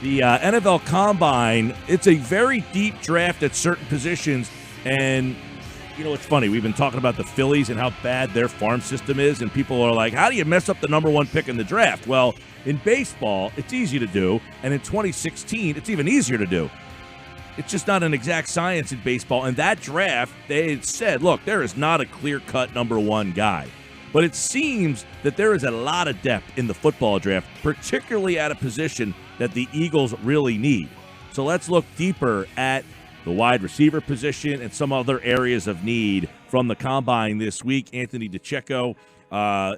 The NFL Combine, it's a very deep draft at certain positions, and it's funny. We've been talking about the Phillies and how bad their farm system is, and people are like, how do you mess up the number one pick in the draft? Well, in baseball, it's easy to do, and in 2016, it's even easier to do. It's just not an exact science in baseball, and that draft, they said, look, there is not a clear-cut number one guy. But it seems that there is a lot of depth in the football draft, particularly at a position that the Eagles really need. So let's look deeper at the wide receiver position and some other areas of need from the Combine this week. Anthony DiCecco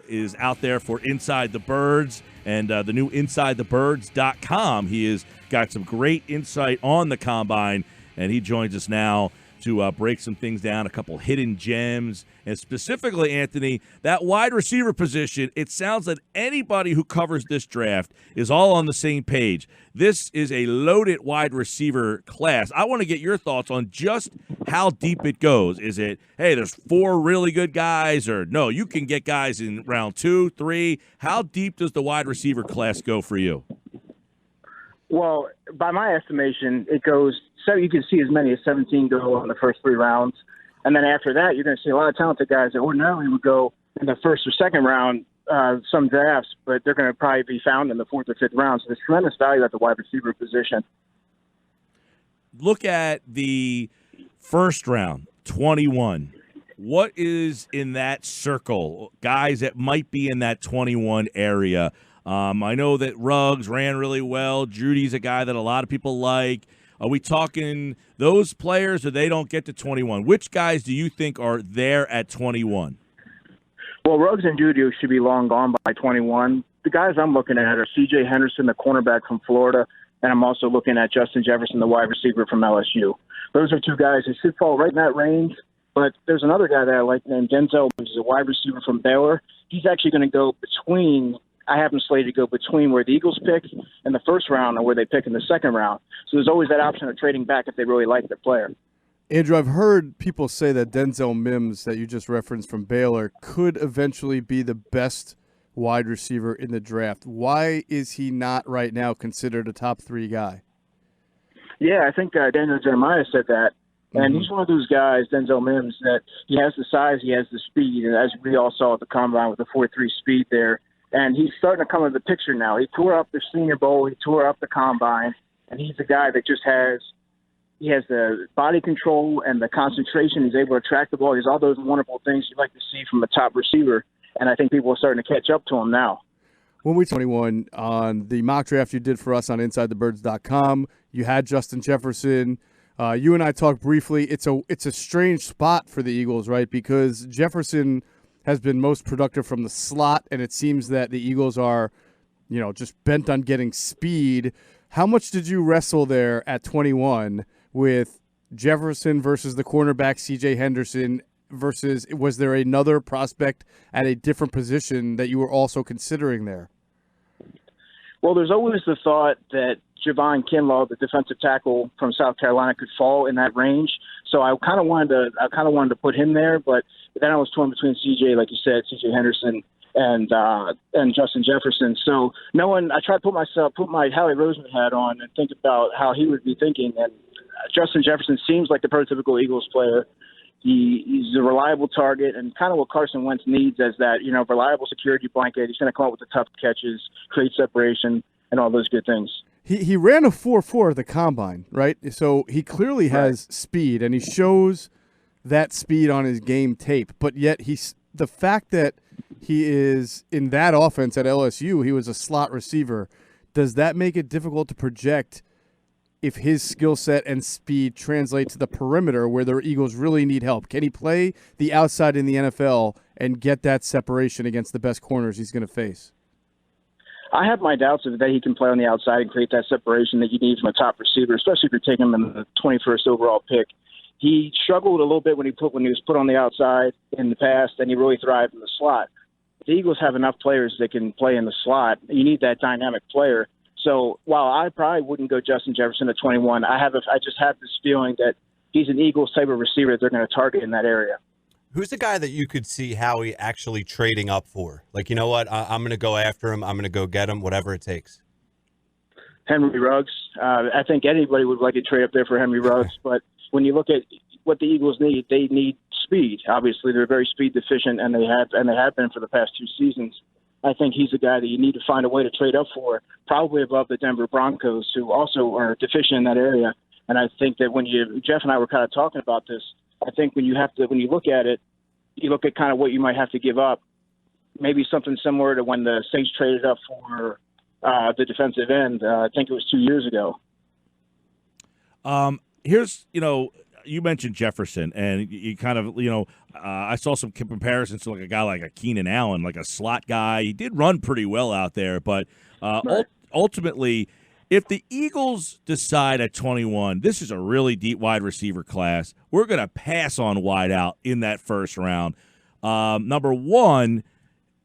is out there for Inside the Birds and the new InsideTheBirds.com. He has got some great insight on the Combine, and he joins us now to break some things down, a couple hidden gems, and specifically, Anthony, that wide receiver position, it sounds that anybody who covers this draft is all on the same page. This is a loaded wide receiver class. I want to get your thoughts on just how deep it goes. Is it, hey, there's 4 really good guys, or no, you can get guys in round 2, 3. How deep does the wide receiver class go for you? Well, by my estimation, it goes so you can see as many as 17 go in the first 3 rounds. And then after that, you're going to see a lot of talented guys that ordinarily would go in the first or second round, some drafts, but they're going to probably be found in the 4th or 5th round. So there's tremendous value at the wide receiver position. Look at the first round, 21. What is in that circle? Guys that might be in that 21 area. I know that Ruggs ran really well. Judy's a guy that a lot of people like. Are we talking those players, or they don't get to 21? Which guys do you think are there at 21? Well, Ruggs and Judy should be long gone by 21. The guys I'm looking at are C.J. Henderson, the cornerback from Florida, and I'm also looking at Justin Jefferson, the wide receiver from LSU. Those are 2 guys who should fall right in that range. But there's another guy that I like named Denzel, which is a wide receiver from Baylor. He's actually going to go between – I have him slated to go between where the Eagles pick in the first round and where they pick in the second round. So there's always that option of trading back if they really like the player. Andrew, I've heard people say that Denzel Mims, that you just referenced from Baylor, could eventually be the best wide receiver in the draft. Why is he not right now considered a top 3 guy? Yeah, I think Daniel Jeremiah said that. And he's one of those guys, Denzel Mims, that he has the size, he has the speed, and as we all saw at the Combine with the 4.3 speed there. And he's starting to come into the picture now. He tore up the Senior Bowl. He tore up the Combine. And he's a guy that just has the body control and the concentration. He's able to track the ball. He's all those wonderful things you'd like to see from a top receiver. And I think people are starting to catch up to him now. When we 21 on the mock draft you did for us on InsideTheBirds.com, you had Justin Jefferson. You and I talked briefly. It's a strange spot for the Eagles, right? Because Jefferson has been most productive from the slot, and it seems that the Eagles are, just bent on getting speed. How much did you wrestle there at 21 with Jefferson versus the cornerback C.J. Henderson versus was there another prospect at a different position that you were also considering there? Well, there's always the thought that Javon Kinlaw, the defensive tackle from South Carolina, could fall in that range. So I kind of wanted to put him there, but then I was torn between CJ, like you said, CJ Henderson and Justin Jefferson. So I tried to put my Howie Roseman hat on and think about how he would be thinking. And Justin Jefferson seems like the prototypical Eagles player. He's a reliable target, and kind of what Carson Wentz needs as that, reliable security blanket. He's going to come up with the tough catches, create separation, and all those good things. He ran a 4.4 at the Combine, right? So he clearly has speed, and he shows that speed on his game tape. But yet the fact that he is in that offense at LSU, he was a slot receiver, does that make it difficult to project if his skill set and speed translate to the perimeter where the Eagles really need help? Can he play the outside in the NFL and get that separation against the best corners he's going to face? I have my doubts that he can play on the outside and create that separation that you need from a top receiver, especially if you're taking him in the 21st overall pick. He struggled a little bit when he was put on the outside in the past, and he really thrived in the slot. The Eagles have enough players that can play in the slot. You need that dynamic player. So while I probably wouldn't go Justin Jefferson at 21, I just have this feeling that he's an Eagles type of receiver that they're going to target in that area. Who's the guy that you could see Howie actually trading up for? Like, you know what? I'm going to go after him. I'm going to go get him, whatever it takes. Henry Ruggs. I think anybody would like to trade up there for Henry Ruggs, but when you look at what the Eagles need, they need speed. Obviously, they're very speed deficient, and they have been for the past 2 seasons. I think he's a guy that you need to find a way to trade up for, probably above the Denver Broncos, who also are deficient in that area. And I think that Jeff and I were kind of talking about this. I think when you look at it, you look at kind of what you might have to give up. Maybe something similar to when the Saints traded up for the defensive end. I think it was 2 years ago. Here's, you mentioned Jefferson, and you kind of, I saw some comparisons to like a guy like a Keenan Allen, like a slot guy. He did run pretty well out there, but Right. ultimately, if the Eagles decide at 21, this is a really deep wide receiver class, we're going to pass on wide out in that first round. Number one,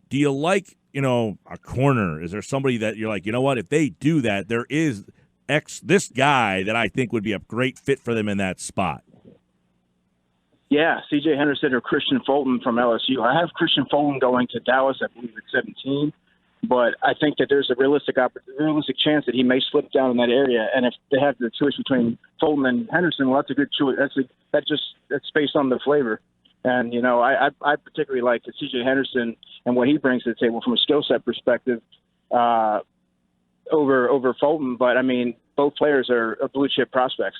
do you like, a corner? Is there somebody that you're like, you know what, if they do that, there is this guy that I think would be a great fit for them in that spot? Yeah, C.J. Henderson or Christian Fulton from LSU. I have Christian Fulton going to Dallas, I believe, at 17. But I think that there's a realistic chance that he may slip down in that area. And if they have the choice between Fulton and Henderson, well, that's a good choice. That's based on the flavor. And, I particularly like C.J. Henderson and what he brings to the table from a skill set perspective over Fulton. But, I mean, both players are blue-chip prospects.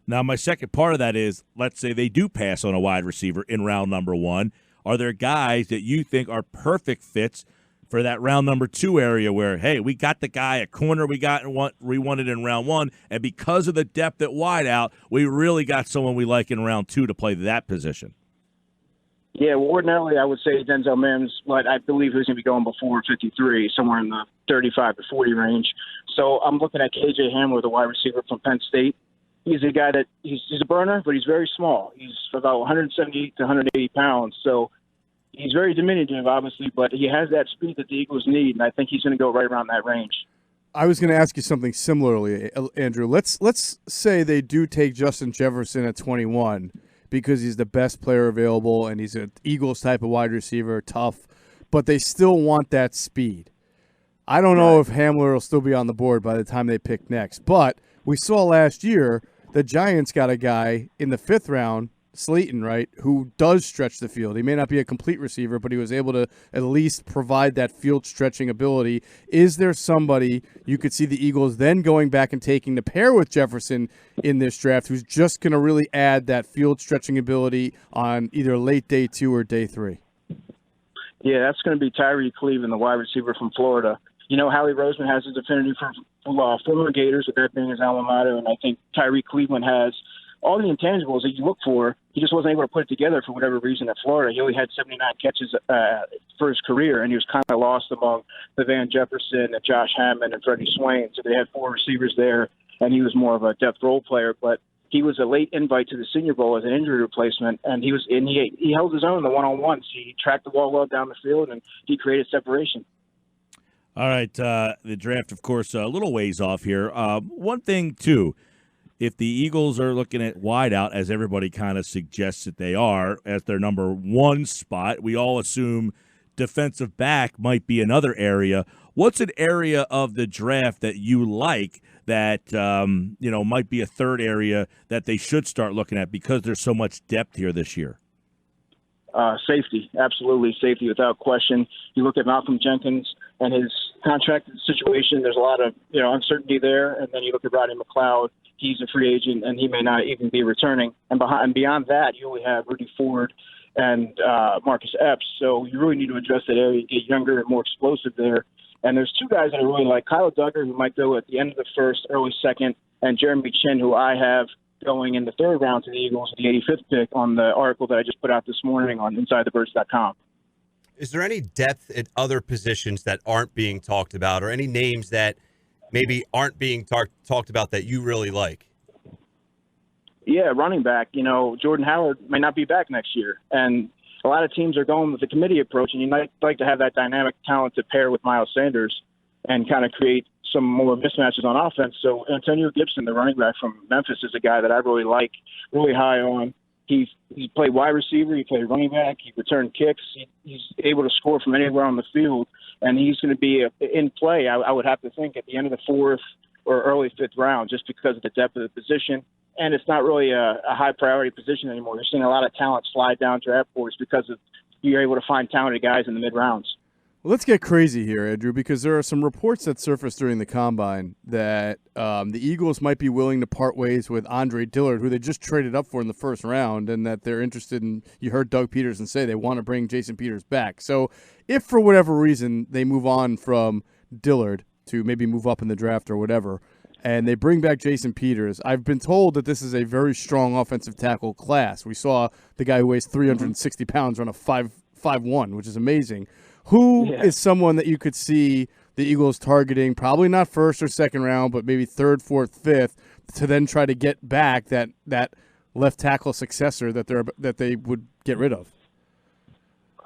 Now, my second part of that is, let's say they do pass on a wide receiver in round number 1. Are there guys that you think are perfect fits for that round number 2 area where, hey, we got the guy at corner we wanted in round 1, and because of the depth at wideout, we really got someone we like in round 2 to play that position? Yeah, well, ordinarily I would say Denzel Mims, but I believe he's going to be going before 53, somewhere in the 35 to 40 range. So I'm looking at KJ Hamler, the wide receiver from Penn State. He's a guy that he's a burner, but he's very small. He's about 178 to 180 pounds. So he's very diminutive, obviously, but he has that speed that the Eagles need, and I think he's going to go right around that range. I was going to ask you something similarly, Andrew. Let's say they do take Justin Jefferson at 21 because he's the best player available and he's an Eagles type of wide receiver, tough, but they still want that speed. I don't know if Hamler will still be on the board by the time they pick next, but we saw last year the Giants got a guy in the 5th round, Slayton, right, who does stretch the field. He may not be a complete receiver, but he was able to at least provide that field-stretching ability. Is there somebody you could see the Eagles then going back and taking to pair with Jefferson in this draft who's just going to really add that field-stretching ability on either late day 2 or day 3? Yeah, that's going to be Tyree Cleveland, the wide receiver from Florida. Howie Roseman has his affinity for former Gators, with that being his alma mater, and I think Tyree Cleveland has all the intangibles that you look for. He just wasn't able to put it together for whatever reason at Florida. He only had 79 catches for his career, and he was kind of lost among the Van Jefferson and Josh Hammond and Freddie Swain. So they had 4 receivers there, and he was more of a depth role player. But he was a late invite to the Senior Bowl as an injury replacement, and he held his own in the one-on-ones. He tracked the ball well down the field, and he created separation. All right, the draft, of course, a little ways off here. One thing, too, if the Eagles are looking at wideout, as everybody kind of suggests that they are, as their number 1 spot, we all assume defensive back might be another area. What's an area of the draft that you like that, might be a third area that they should start looking at because there's so much depth here this year? Safety, absolutely safety without question. You look at Malcolm Jenkins and his contract situation, there's a lot of uncertainty there. And then you look at Rodney McLeod, he's a free agent and he may not even be returning. And beyond that, you only have Rudy Ford and Marcus Epps. So you really need to address that area, get younger and more explosive there. And there's 2 guys that I really like, Kyle Duggar, who might go at the end of the 1st, early 2nd, and Jeremy Chin, who I have going in the 3rd round to the Eagles, the 85th pick, on the article that I just put out this morning on InsideTheBirds.com. Is there any depth at other positions that aren't being talked about, or any names that maybe aren't being talked about that you really like? Yeah, running back. Jordan Howard may not be back next year, and a lot of teams are going with the committee approach, and you might like to have that dynamic talent to pair with Miles Sanders and kind of create some more mismatches on offense. So Antonio Gibson, the running back from Memphis, is a guy that I really like, really high on. He played wide receiver, he played running back, he returned kicks, he's able to score from anywhere on the field, and he's going to be in play, I would have to think, at the end of the 4th or early fifth round just because of the depth of the position. And it's not really a high priority position anymore. You're seeing a lot of talent slide down draft boards because of you're able to find talented guys in the mid rounds. Well, let's get crazy here, Andrew, because there are some reports that surfaced during the Combine that the Eagles might be willing to part ways with Andre Dillard, who they just traded up for in the first round, and that they're interested in – you heard Doug Peterson say they want to bring Jason Peters back. So if for whatever reason they move on from Dillard to maybe move up in the draft or whatever, and they bring back Jason Peters, I've been told that this is a very strong offensive tackle class. We saw the guy who weighs 360 pounds run a 5'1", which is amazing. Who is someone that you could see the Eagles targeting, probably not first or second round, but maybe third, fourth, fifth, to then try to get back that left tackle successor that they would get rid of?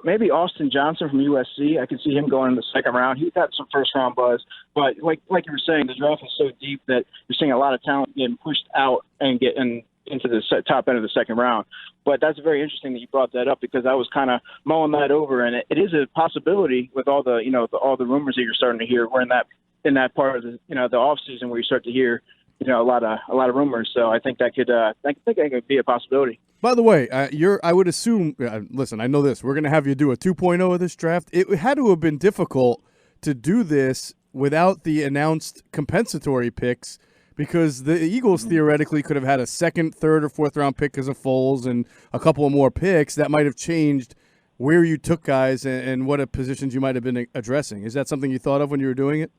Maybe Austin Johnson from USC. I could see him going in the second round. He's got some first-round buzz. But like you were saying, the draft is so deep that you're seeing a lot of talent getting pushed out and getting into the top end of the second round. But that's very interesting that you brought that up because I was kind of mulling that over, and it is a possibility with all the all the rumors that you're starting to hear. We're in that part of the the off season where you start to hear a lot of rumors. So I think that could be a possibility. By the way, I would assume. Listen, I know this. We're going to have you do a 2.0 of this draft. It had to have been difficult to do this without the announced compensatory picks, because the Eagles theoretically could have had a second, third, or fourth round pick because of Foles and a couple of more picks that might have changed where you took guys and what positions you might have been addressing. Is that something you thought of when you were doing it?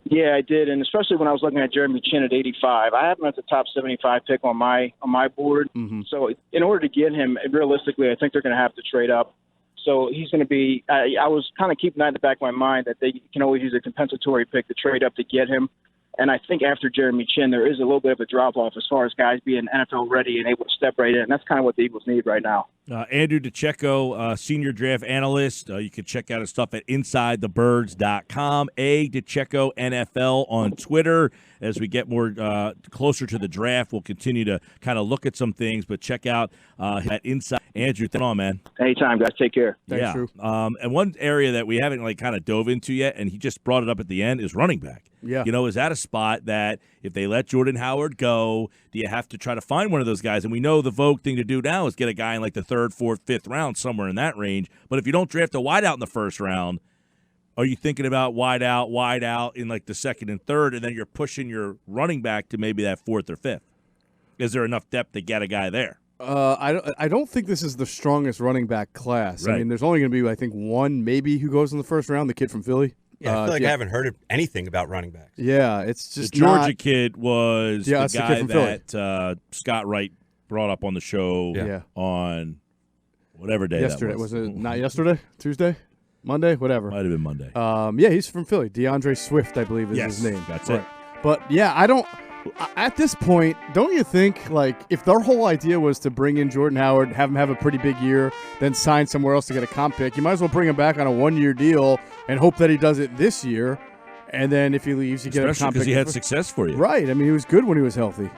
Yeah, I did, and especially when I was looking at Jeremy Chin at 85. I have him at the top 75 pick on my board. Mm-hmm. So in order to get him, realistically, I think they're going to have to trade up. So he's going to be I was kind of keeping that in the back of my mind that they can always use a compensatory pick to trade up to get him. And I think after Jeremy Chin, there is a little bit of a drop-off as far as guys being NFL ready and able to step right in. And that's kind of what the Eagles need right now. Andrew DiCecco, senior draft analyst. You can check out his stuff at InsideTheBirds.com. DiCecco NFL on Twitter. As we get more closer to the draft, we'll continue to kind of look at some things. But check out at Inside. Andrew, thanks on, man. Anytime, guys. Take care. Thanks, Drew. And one area that we haven't kind of dove into yet, and he just brought it up at the end, is running back. Yeah. Is that a spot that if they let Jordan Howard go, do you have to try to find one of those guys? And we know the vogue thing to do now is get a guy in like the third, fourth, fifth round, somewhere in that range. But if you don't draft a wideout in the first round, are you thinking about wide out in like the second and third, and then you're pushing your running back to maybe that fourth or fifth? Is there enough depth to get a guy there? I don't think this is the strongest running back class. Right. I mean, there's only going to be, I think, one maybe who goes in the first round, the kid from Philly. Yeah, I feel like I haven't heard anything about running backs. Yeah, it's just the Georgia kid was the guy the that Scott Wright brought up on the show on whatever day yesterday. that was. Was it not yesterday? Tuesday? Monday? Whatever. Might have been Monday. Yeah, he's from Philly. DeAndre Swift, I believe, is his name. That's it. But, yeah, I don't – at this point, don't you think, like, if their whole idea was to bring in Jordan Howard, have him have a pretty big year, then sign somewhere else to get a comp pick, you might as well bring him back on a one-year deal and hope that he does it this year. And then if he leaves, you get a comp pick. Especially because he had success for you. Right. I mean, he was good when he was healthy.